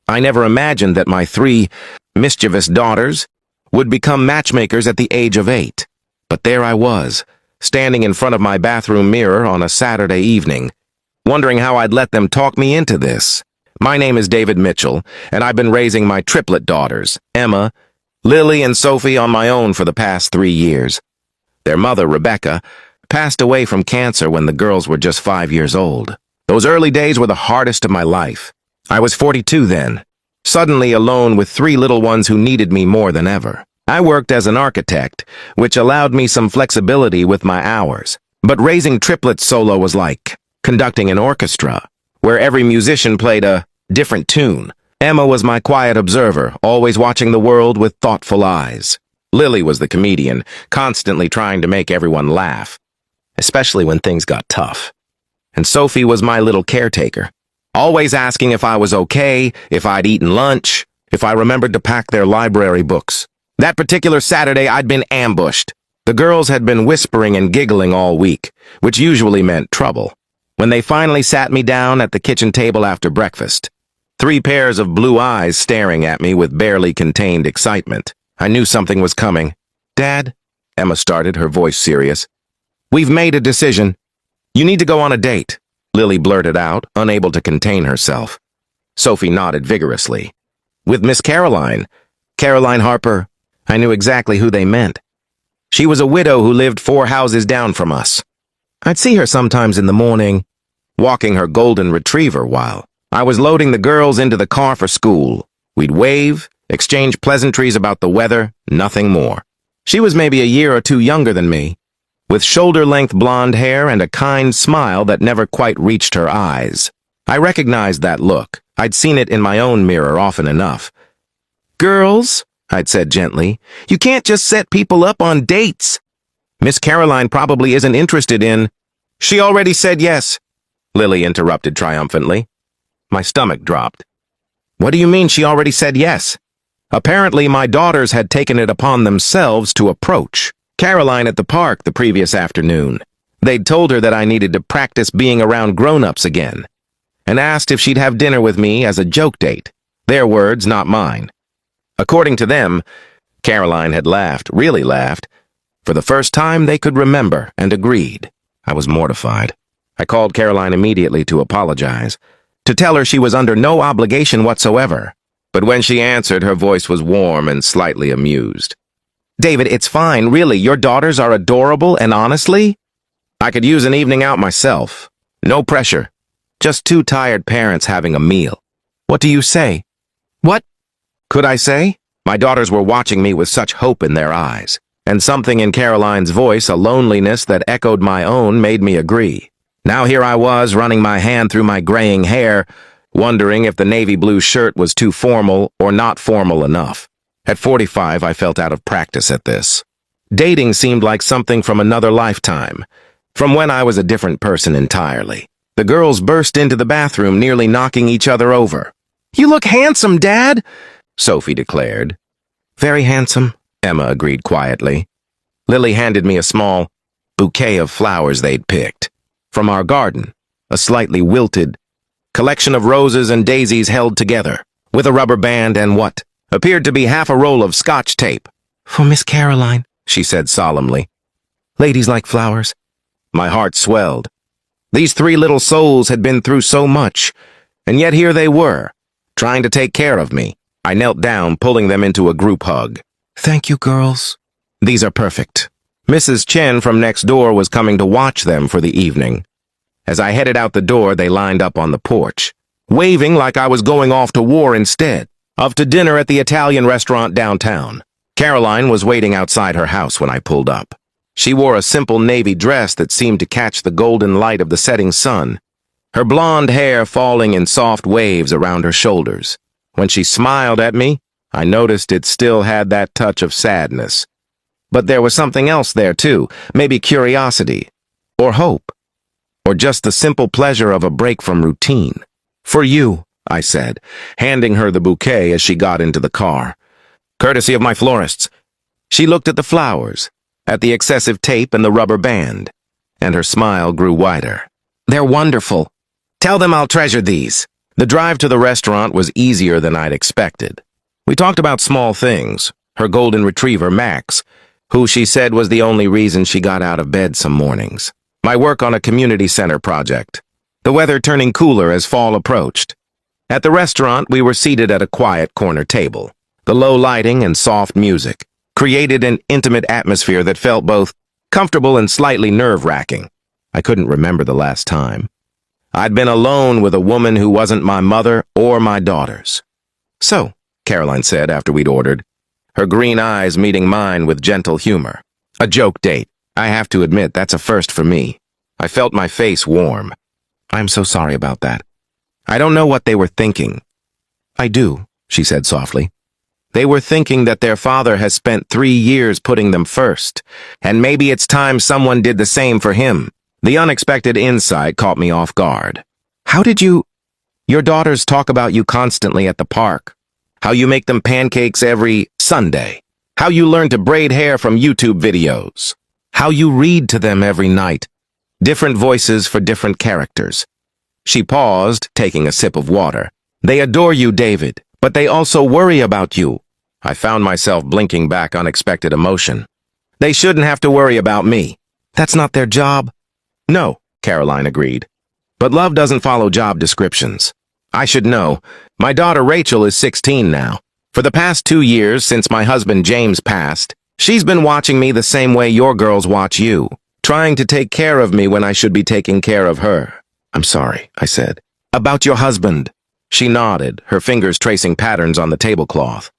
I never imagined that my 3 mischievous daughters would become matchmakers at the age of 8. But there I was, standing in front of my bathroom mirror on a Saturday evening, wondering how I'd let them talk me into this. My name is David Mitchell, and I've been raising my triplet daughters, Emma, Lily, and Sophie, on my own for the past 3 years. Their mother, Rebecca, passed away from cancer when the girls were just 5 years old. Those early days were the hardest of my life. I was 42 then, suddenly alone with 3 little ones who needed me more than ever. I worked as an architect, which allowed me some flexibility with my hours. But raising triplets solo was like conducting an orchestra, where every musician played a different tune. Emma was my quiet observer, always watching the world with thoughtful eyes. Lily was the comedian, constantly trying to make everyone laugh, especially when things got tough. And Sophie was my little caretaker, always asking if I was okay, if I'd eaten lunch, if I remembered to pack their library books. That particular Saturday, I'd been ambushed. The girls had been whispering and giggling all week, which usually meant trouble. When they finally sat me down at the kitchen table after breakfast, 3 pairs of blue eyes staring at me with barely contained excitement, I knew something was coming. "Dad," Emma started, her voice serious, "we've made a decision. You need to go on a date," Lily blurted out, unable to contain herself. Sophie nodded vigorously. "With Miss Caroline. Caroline Harper." I knew exactly who they meant. She was a widow who lived 4 houses down from us. I'd see her sometimes in the morning, walking her golden retriever while I was loading the girls into the car for school. We'd wave, exchange pleasantries about the weather, nothing more. She was maybe a year or 2 younger than me, with shoulder-length blonde hair and a kind smile that never quite reached her eyes. I recognized that look. I'd seen it in my own mirror often enough. "Girls," I'd said gently, "you can't just set people up on dates. Miss Caroline probably isn't interested in—" "She already said yes," Lily interrupted triumphantly. My stomach dropped. "What do you mean she already said yes?" Apparently, my daughters had taken it upon themselves to approach Caroline at the park the previous afternoon. They'd told her that I needed to practice being around grown-ups again, and asked if she'd have dinner with me as a joke date. Their words, not mine. According to them, Caroline had laughed, really laughed, for the first time they could remember, and agreed. I was mortified. I called Caroline immediately to apologize, to tell her she was under no obligation whatsoever. But when she answered, her voice was warm and slightly amused. "David, it's fine, really. Your daughters are adorable, and honestly, I could use an evening out myself. No pressure. Just 2 tired parents having a meal. What do you say?" "What could I say?" My daughters were watching me with such hope in their eyes, and something in Caroline's voice, a loneliness that echoed my own, made me agree. Now here I was, running my hand through my graying hair, wondering if the navy blue shirt was too formal or not formal enough. At 45, I felt out of practice at this. Dating seemed like something from another lifetime, from when I was a different person entirely. The girls burst into the bathroom, nearly knocking each other over. "You look handsome, Dad," Sophie declared. "Very handsome," Emma agreed quietly. Lily handed me a small bouquet of flowers they'd picked from our garden, a slightly wilted collection of roses and daisies held together, with a rubber band and what appeared to be half a roll of Scotch tape. "For Miss Caroline," she said solemnly. "Ladies like flowers." My heart swelled. These 3 little souls had been through so much, and yet here they were, trying to take care of me. I knelt down, pulling them into a group hug. "Thank you, girls. These are perfect." Mrs. Chen from next door was coming to watch them for the evening. As I headed out the door, they lined up on the porch, waving like I was going off to war instead of to dinner at the Italian restaurant downtown. Caroline was waiting outside her house when I pulled up. She wore a simple navy dress that seemed to catch the golden light of the setting sun, her blonde hair falling in soft waves around her shoulders. When she smiled at me, I noticed it still had that touch of sadness. But there was something else there too, maybe curiosity, or hope, or just the simple pleasure of a break from routine. "For you," I said, handing her the bouquet as she got into the car. "Courtesy of my florists." She looked at the flowers, at the excessive tape and the rubber band, and her smile grew wider. "They're wonderful. Tell them I'll treasure these." The drive to the restaurant was easier than I'd expected. We talked about small things, her golden retriever, Max, who she said was the only reason she got out of bed some mornings, my work on a community center project, the weather turning cooler as fall approached. At the restaurant, we were seated at a quiet corner table. The low lighting and soft music created an intimate atmosphere that felt both comfortable and slightly nerve-wracking. I couldn't remember the last time I'd been alone with a woman who wasn't my mother or my daughters. "So," Caroline said after we'd ordered, her green eyes meeting mine with gentle humor. "A joke date. I have to admit, that's a first for me." I felt my face warm. "I'm so sorry about that. I don't know what they were thinking." "I do," she said softly. "They were thinking that their father has spent 3 years putting them first, and maybe it's time someone did the same for him." The unexpected insight caught me off guard. "How did you—" "Your daughters talk about you constantly at the park. How you make them pancakes every Sunday. How you learn to braid hair from YouTube videos. How you read to them every night. Different voices for different characters." She paused, taking a sip of water. "They adore you, David, but they also worry about you." I found myself blinking back unexpected emotion. "They shouldn't have to worry about me. That's not their job." "No," Caroline agreed. "But love doesn't follow job descriptions. I should know. My daughter Rachel is 16 now. For the past 2 years since my husband James passed, she's been watching me the same way your girls watch you, trying to take care of me when I should be taking care of her." "I'm sorry," I said. "About your husband." She nodded, her fingers tracing patterns on the tablecloth.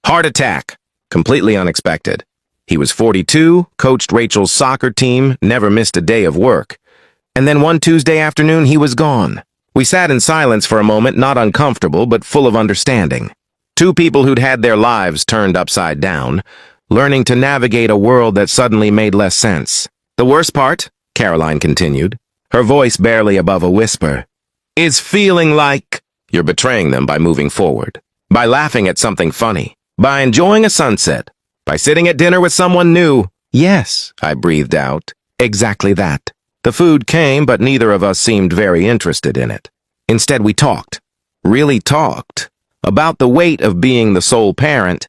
"Heart attack. Completely unexpected. He was 42, coached Rachel's soccer team, never missed a day of work. And then one Tuesday afternoon, he was gone. We sat in silence for a moment, not uncomfortable, but full of understanding. Two people who'd had their lives turned upside down, learning to navigate a world that suddenly made less sense. "The worst part," Caroline continued, her voice barely above a whisper, "is feeling like—" "You're betraying them by moving forward, by laughing at something funny, by enjoying a sunset, by sitting at dinner with someone new." "Yes," I breathed out. "Exactly that." The food came, but neither of us seemed very interested in it. Instead, we talked. Really talked. About the weight of being the sole parent.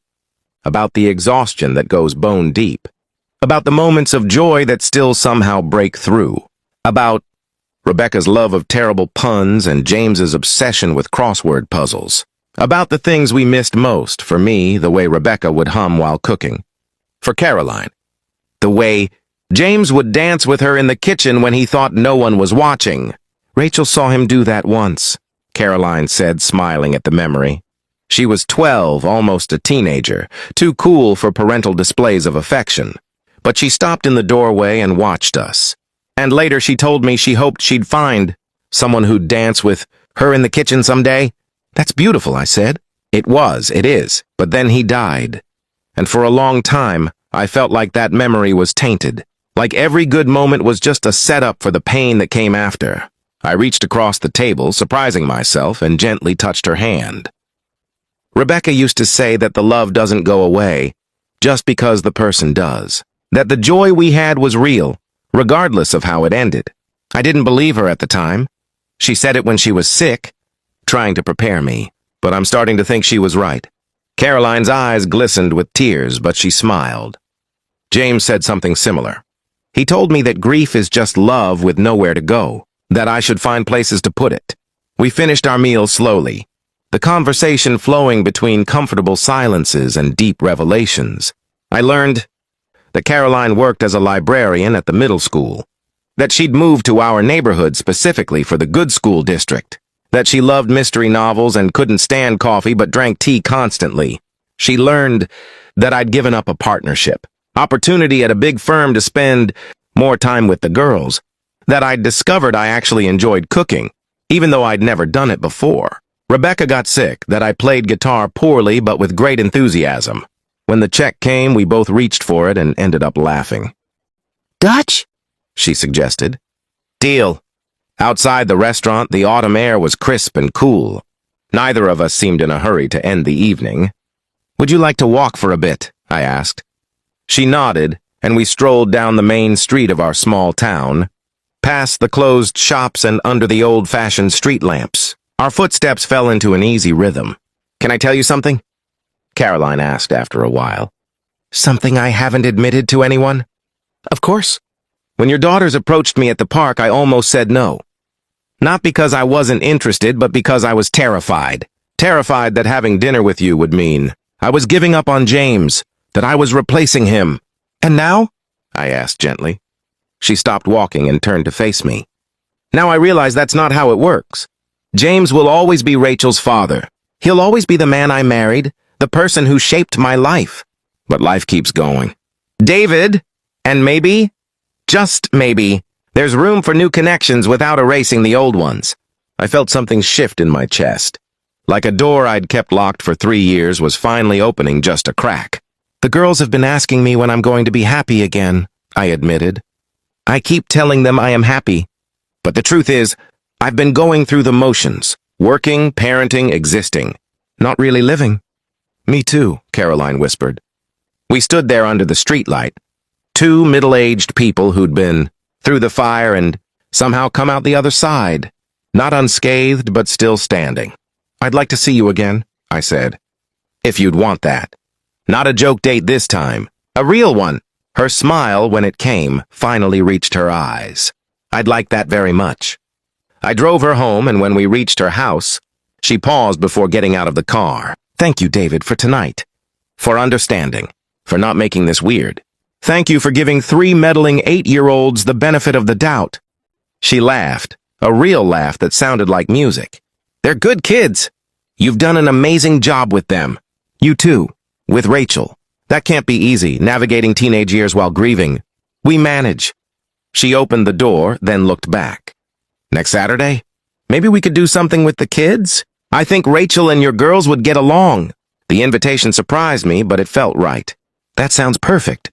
About the exhaustion that goes bone deep. About the moments of joy that still somehow break through. About Rebecca's love of terrible puns and James's obsession with crossword puzzles. About the things we missed most, for me, the way Rebecca would hum while cooking. For Caroline, the way James would dance with her in the kitchen when he thought no one was watching. "Rachel saw him do that once," Caroline said, smiling at the memory. She was 12, almost a teenager, too cool for parental displays of affection. But she stopped in the doorway and watched us. And later she told me she hoped she'd find someone who'd dance with her in the kitchen someday. "That's beautiful," I said. "It is, but then he died. And for a long time, I felt like that memory was tainted, like every good moment was just a setup for the pain that came after." I reached across the table, surprising myself, and gently touched her hand. "Rebecca used to say that the love doesn't go away, just because the person does. That the joy we had was real, regardless of how it ended. I didn't believe her at the time. She said it when she was sick, trying to prepare me, but I'm starting to think she was right." Caroline's eyes glistened with tears, but she smiled. James said something similar. He told me that grief is just love with nowhere to go, that I should find places to put it. We finished our meal slowly, the conversation flowing between comfortable silences and deep revelations. I learned that Caroline worked as a librarian at the middle school, that she'd moved to our neighborhood specifically for the good school district, that she loved mystery novels and couldn't stand coffee but drank tea constantly. She learned that I'd given up a partnership, opportunity at a big firm to spend more time with the girls, that I'd discovered I actually enjoyed cooking, even though I'd never done it before. Rebecca got sick, that I played guitar poorly but with great enthusiasm. When the check came, we both reached for it and ended up laughing. "Dutch?" she suggested. "Deal." Outside the restaurant, the autumn air was crisp and cool. Neither of us seemed in a hurry to end the evening. "Would you like to walk for a bit?" I asked. She nodded, and we strolled down the main street of our small town, past the closed shops and under the old-fashioned street lamps. Our footsteps fell into an easy rhythm. "Can I tell you something?" Caroline asked after a while. "Something I haven't admitted to anyone?" "Of course. When your daughters approached me at the park, I almost said no. Not because I wasn't interested, but because I was terrified. Terrified that having dinner with you would mean I was giving up on James, that I was replacing him." "And now?" I asked gently. She stopped walking and turned to face me. "Now I realize that's not how it works. James will always be Rachel's father. He'll always be the man I married, the person who shaped my life. But life keeps going. David, and maybe, just maybe, there's room for new connections without erasing the old ones." I felt something shift in my chest. Like a door I'd kept locked for 3 years was finally opening just a crack. "The girls have been asking me when I'm going to be happy again," I admitted. "I keep telling them I am happy. But the truth is, I've been going through the motions, working, parenting, existing, not really living." "Me too," Caroline whispered. We stood there under the streetlight, two middle-aged people who'd been through the fire and somehow come out the other side, not unscathed but still standing. "I'd like to see you again," I said. "If you'd want that. Not a joke date this time, a real one." Her smile, when it came, finally reached her eyes. "I'd like that very much." I drove her home, and when we reached her house, she paused before getting out of the car. "Thank you, David, for tonight. For understanding. For not making this weird. Thank you for giving 3 meddling 8-year-olds the benefit of the doubt." She laughed, a real laugh that sounded like music. "They're good kids. You've done an amazing job with them. You too, with Rachel. That can't be easy, navigating teenage years while grieving. We manage." She opened the door, then looked back. "Next Saturday? Maybe we could do something with the kids? I think Rachel and your girls would get along." The invitation surprised me, but it felt right. "That sounds perfect."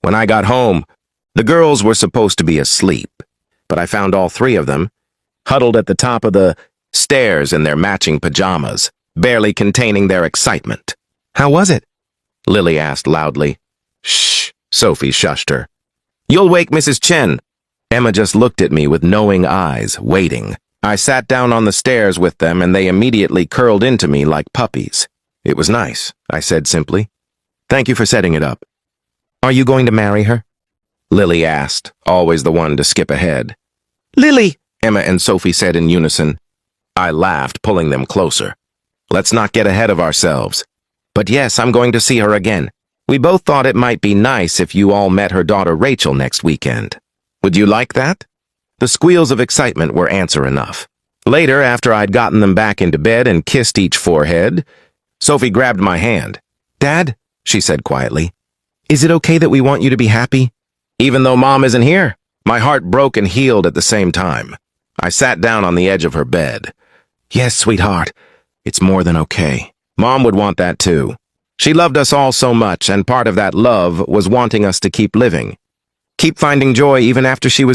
When I got home, the girls were supposed to be asleep, but I found all 3 of them, huddled at the top of the stairs in their matching pajamas, barely containing their excitement. "How was it?" Lily asked loudly. "Shh," Sophie shushed her. "You'll wake Mrs. Chen." Emma just looked at me with knowing eyes, waiting. I sat down on the stairs with them, and they immediately curled into me like puppies. "It was nice," I said simply. "Thank you for setting it up." "Are you going to marry her?" Lily asked, always the one to skip ahead. "Lily," Emma and Sophie said in unison. I laughed, pulling them closer. "Let's not get ahead of ourselves. But yes, I'm going to see her again. We both thought it might be nice if you all met her daughter Rachel next weekend. Would you like that?" The squeals of excitement were answer enough. Later, after I'd gotten them back into bed and kissed each forehead, Sophie grabbed my hand. "Dad," she said quietly, "is it okay that we want you to be happy?" Even though Mom isn't here, my heart broke and healed at the same time. I sat down on the edge of her bed. "Yes, sweetheart, it's more than okay. Mom would want that too. She loved us all so much, and part of that love was wanting us to keep living. Keep finding joy even after she was